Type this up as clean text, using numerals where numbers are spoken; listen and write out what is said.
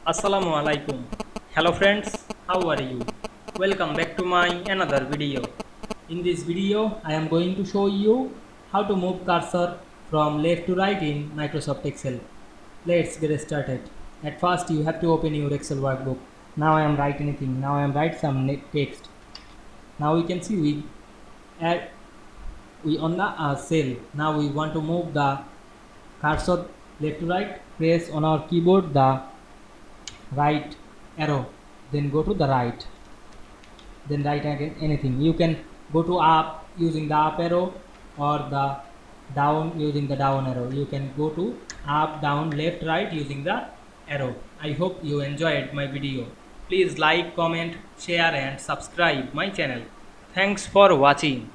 Assalamu Walaikum. Hello friends, how are you? Welcome back to my another video. In this video, I am going to show you how to move cursor from left to right in Microsoft Excel. Let's get started. At first, you have to open your Excel workbook. Now I am write anything. Now I am write some text. Now we can see we on the cell. Now we want to move the cursor left to right. Press on our keyboard the right arrow, then go to the right, then right again anything. You can go to up using the up arrow or the down using the down arrow. You can go to up, down, left, right using the arrow. I hope you enjoyed my video. Please like, comment, share and subscribe my channel. Thanks for watching.